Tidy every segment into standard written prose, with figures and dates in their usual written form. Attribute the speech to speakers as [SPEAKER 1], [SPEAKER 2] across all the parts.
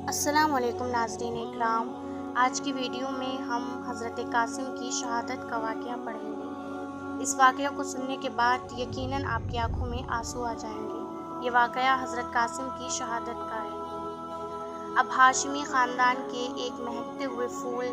[SPEAKER 1] السلام علیکم ناظرین اکرام۔ آج کی ویڈیو میں ہم حضرت قاسم کی شہادت کا واقعہ پڑھیں گے۔ اس واقعہ کو سننے کے بعد یقیناً آپ کی آنکھوں میں آنسو آ جائیں گے۔ یہ واقعہ حضرت قاسم کی شہادت کا ہے۔ اب ہاشمی خاندان کے ایک مہکتے ہوئے پھول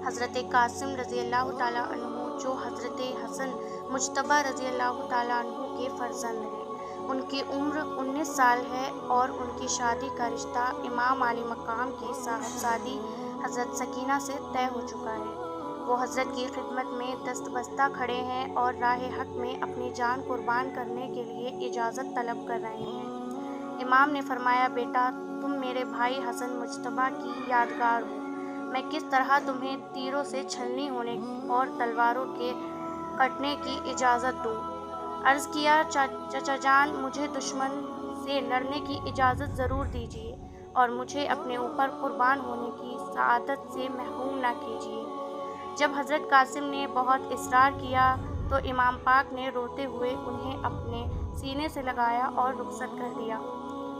[SPEAKER 1] حضرت قاسم رضی اللہ تعالیٰ عنہ، جو حضرت حسن مجتبیٰ رضی اللہ تعالیٰ عنہ کے فرزند ہیں، ان کی عمر 19 سال ہے اور ان کی شادی کا رشتہ امام عالی مقام کی صاحبزادی حضرت سکینہ سے طے ہو چکا ہے۔ وہ حضرت کی خدمت میں دست بستہ کھڑے ہیں اور راہ حق میں اپنی جان قربان کرنے کے لیے اجازت طلب کر رہے ہیں۔ امام نے فرمایا، بیٹا، تم میرے بھائی حسن مجتبیٰ کی یادگار ہو۔ میں کس طرح تمہیں تیروں سے چھلنی ہونے اور تلواروں کے کٹنے کی اجازت دوں؟ عرض کیا، چچا جان، مجھے دشمن سے لڑنے کی اجازت ضرور دیجیے اور مجھے اپنے اوپر قربان ہونے کی سعادت سے محروم نہ کیجیے۔ جب حضرت قاسم نے بہت اصرار کیا تو امام پاک نے روتے ہوئے انہیں اپنے سینے سے لگایا اور رخصت کر دیا۔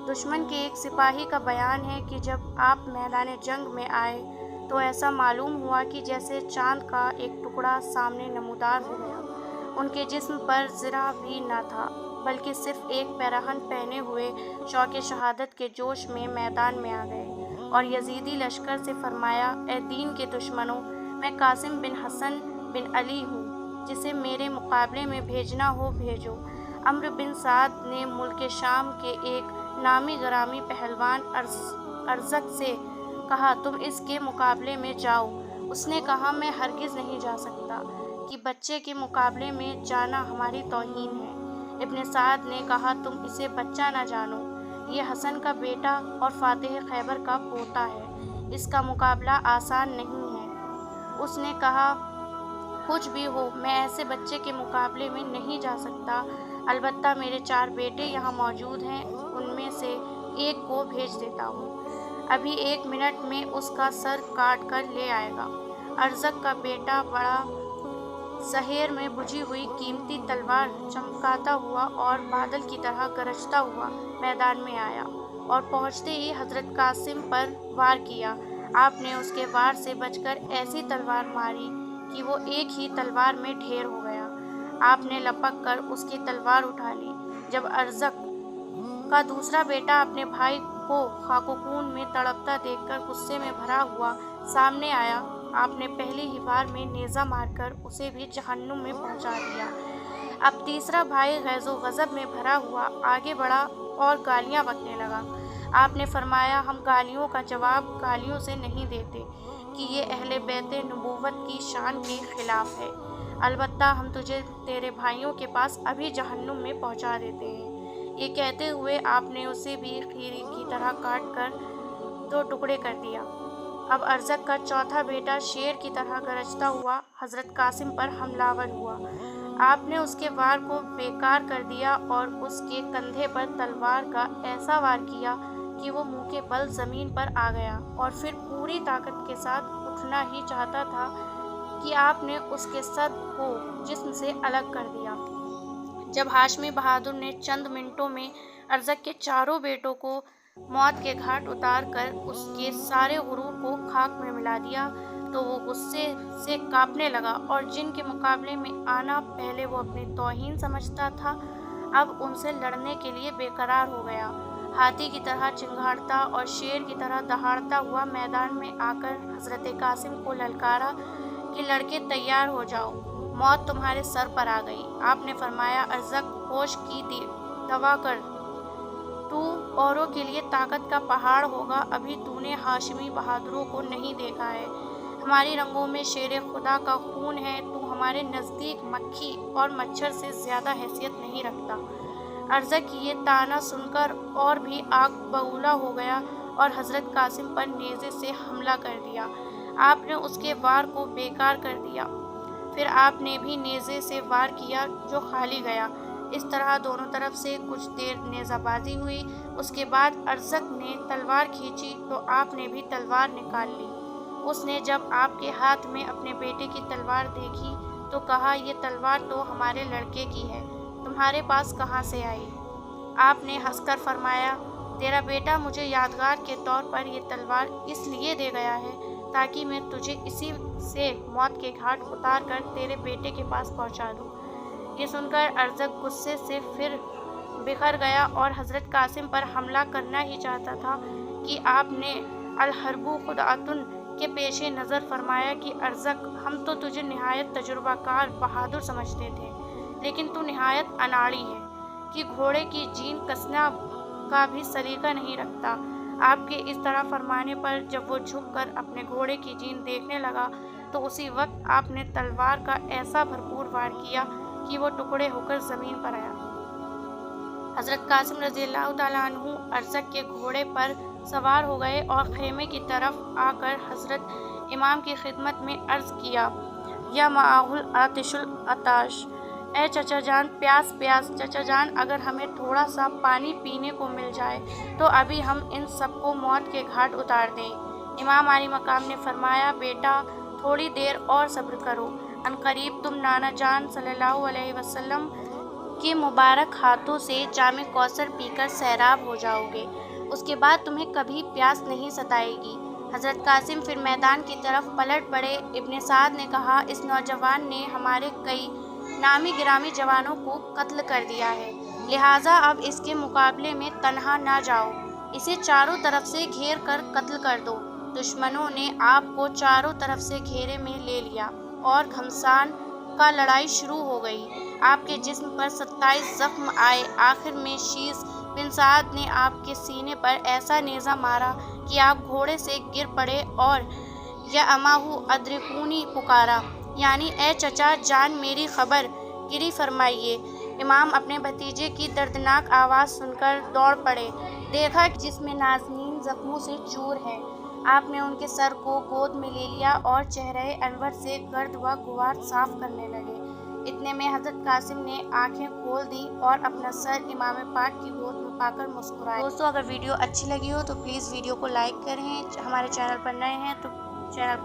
[SPEAKER 1] دشمن کے ایک سپاہی کا بیان ہے کہ جب آپ میدان جنگ میں آئے تو ایسا معلوم ہوا کہ جیسے چاند کا ایک ٹکڑا سامنے نمودار ہو گیا۔ ان کے جسم پر ذرا بھی نہ تھا، بلکہ صرف ایک پیراہن پہنے ہوئے شوق شہادت کے جوش میں میدان میں آ گئے اور یزیدی لشکر سے فرمایا، اے دین کے دشمنوں، میں قاسم بن حسن بن علی ہوں، جسے میرے مقابلے میں بھیجنا ہو بھیجو۔ عمرو بن سعد نے ملک شام کے ایک نامی گرامی پہلوان ارزق سے کہا، تم اس کے مقابلے میں جاؤ۔ اس نے کہا، میں ہرگز نہیں جا سکتا، کہ بچے کے مقابلے میں جانا ہماری توہین ہے۔ ابن سعد نے کہا، تم اسے بچہ نہ جانو، یہ حسن کا بیٹا اور فاتح خیبر کا پوتا ہے، اس کا مقابلہ آسان نہیں ہے۔ اس نے کہا، کچھ بھی ہو، میں ایسے بچے کے مقابلے میں نہیں جا سکتا، البتہ میرے 4 بیٹے یہاں موجود ہیں، ان میں سے ایک کو بھیج دیتا ہوں، ابھی 1 منٹ میں اس کا سر کاٹ کر لے آئے گا۔ ارزق کا بیٹا بڑا زہر میں بجھی ہوئی قیمتی تلوار چمکاتا ہوا اور بادل کی طرح گرجتا ہوا میدان میں آیا اور پہنچتے ہی حضرت قاسم پر وار کیا۔ آپ نے اس کے وار سے بچ کر ایسی تلوار ماری کہ وہ ایک ہی تلوار میں ڈھیر ہو گیا۔ آپ نے لپک کر اس کی تلوار اٹھا لی۔ جب ارزق کا دوسرا بیٹا اپنے بھائی کو خاک و خون میں تڑپتا دیکھ کر غصے میں بھرا ہوا سامنے آیا، آپ نے پہلی ہی وار میں نیزہ مار کر اسے بھی جہنم میں پہنچا دیا۔ اب تیسرا بھائی غیظ و غضب میں بھرا ہوا آگے بڑھا اور گالیاں بکنے لگا۔ آپ نے فرمایا، ہم گالیوں کا جواب گالیوں سے نہیں دیتے کہ یہ اہل بیت نبوت کی شان کے خلاف ہے، البتہ ہم تجھے تیرے بھائیوں کے پاس ابھی جہنم میں پہنچا دیتے ہیں۔ یہ کہتے ہوئے آپ نے اسے بھی کھیری کی طرح کاٹ کر 2 ٹکڑے کر دیا۔ اب ارزق کا چوتھا بیٹا شیر کی طرح گرجتا ہوا حضرت قاسم پر حملہ آور ہوا۔ آپ نے اس کے وار کو بیکار کر دیا اور اس کے کندھے پر تلوار کا ایسا وار کیا کہ وہ منہ کے بل زمین پر آ گیا اور پھر پوری طاقت کے ساتھ اٹھنا ہی چاہتا تھا کہ آپ نے اس کے سر کو جسم سے الگ کر دیا۔ جب ہاشمی بہادر نے چند منٹوں میں ارزق کے چاروں بیٹوں کو موت کے گھاٹ اتار کر اس کے سارے غرور کو خاک میں ملا دیا تو وہ غصے سے کانپنے لگا اور جن کے مقابلے میں آنا پہلے وہ اپنی توہین سمجھتا تھا، اب ان سے لڑنے کے لیے بے قرار ہو گیا۔ ہاتھی کی طرح چنگھاڑتا اور شیر کی طرح دہاڑتا ہوا میدان میں آ کر حضرت قاسم کو للکارا کہ لڑکے تیار ہو جاؤ، موت تمہارے سر پر آ گئی۔ آپ نے فرمایا، ارزق، ہوش کی دعا کر، تو اوروں کے لیے طاقت کا پہاڑ ہوگا، ابھی تو نے ہاشمی بہادروں کو نہیں دیکھا ہے، ہماری رگوں میں شیر خدا کا خون ہے، تو ہمارے نزدیک مکھی اور مچھر سے زیادہ حیثیت نہیں رکھتا۔ ارزق کی یہ طعنہ سن کر اور بھی آگ بگولا ہو گیا اور حضرت قاسم پر نیزے سے حملہ کر دیا۔ آپ نے اس کے وار کو بیکار کر دیا، پھر آپ نے بھی نیزے سے وار کیا جو خالی گیا۔ اس طرح دونوں طرف سے کچھ دیر نیزہ بازی ہوئی، اس کے بعد ارزق نے تلوار کھینچی تو آپ نے بھی تلوار نکال لی۔ اس نے جب آپ کے ہاتھ میں اپنے بیٹے کی تلوار دیکھی تو کہا، یہ تلوار تو ہمارے لڑکے کی ہے، تمہارے پاس کہاں سے آئی؟ آپ نے ہنس کر فرمایا، تیرا بیٹا مجھے یادگار کے طور پر یہ تلوار اس لیے دے گیا ہے تاکہ میں تجھے اسی سے موت کے گھاٹ اتار کر تیرے بیٹے کے پاس پہنچا دوں۔ یہ سن کر ارزق غصے سے پھر بکھر گیا اور حضرت قاسم پر حملہ کرنا ہی چاہتا تھا کہ آپ نے الحرب خدعۃ کے پیش نظر فرمایا کہ ارزق، ہم تو تجھے نہایت تجربہ کار بہادر سمجھتے تھے، لیکن تو نہایت اناڑی ہے کہ گھوڑے کی جین کسنا کا بھی سلیقہ نہیں رکھتا۔ آپ کے اس طرح فرمانے پر جب وہ جھک کر اپنے گھوڑے کی جین دیکھنے لگا تو اسی وقت آپ نے تلوار کا ایسا بھرپور وار کیا کہ وہ ٹکڑے ہو کر زمین پر آیا۔ حضرت قاسم رضی اللہ تعالیٰ عنہ ارزق کے گھوڑے پر سوار ہو گئے اور خیمے کی طرف آ کر حضرت امام کی خدمت میں عرض کیا، یا معاہ العطش العطاش، اے چچا جان، پیاس پیاس، چچا جان اگر ہمیں تھوڑا سا پانی پینے کو مل جائے تو ابھی ہم ان سب کو موت کے گھاٹ اتار دیں۔ امام عالی مقام نے فرمایا، بیٹا تھوڑی دیر اور صبر کرو، عنقریب تم نانا جان صلی اللہ علیہ وسلم کے مبارک ہاتھوں سے جام کوثر پی کر سیراب ہو جاؤ گے، اس کے بعد تمہیں کبھی پیاس نہیں ستائے گی۔ حضرت قاسم پھر میدان کی طرف پلٹ پڑے۔ ابن سعد نے کہا، اس نوجوان نے ہمارے کئی نامی گرامی جوانوں کو قتل کر دیا ہے، لہٰذا اب اس کے مقابلے میں تنہا نہ جاؤ، اسے چاروں طرف سے گھیر کر قتل کر دو۔ دشمنوں نے آپ کو چاروں طرف سے گھیرے میں لے لیا اور گھمسان کا لڑائی شروع ہو گئی۔ آپ کے جسم پر 27 زخم آئے۔ آخر میں شیس بن سعد نے آپ کے سینے پر ایسا نیزہ مارا کہ آپ گھوڑے سے گر پڑے اور یا اماہ ادرکونی پکارا، یعنی اے چچا جان میری خبر گیری فرمائیے۔ امام اپنے بھتیجے کی دردناک آواز سن کر دوڑ پڑے، دیکھا کہ جسم نازنین زخموں سے چور ہے۔ آپ نے ان کے سر کو گود میں لے لیا اور چہرہ انور سے گرد و غبار صاف کرنے لگے۔ اتنے میں حضرت قاسم نے آنکھیں کھول دیں اور اپنا سر امام پاک کی گود میں پا کر مسکرائے۔ دوستو اگر ویڈیو اچھی لگی ہو تو پلیز ویڈیو کو لائک کریں، ہمارے چینل پر نئے ہیں تو چینل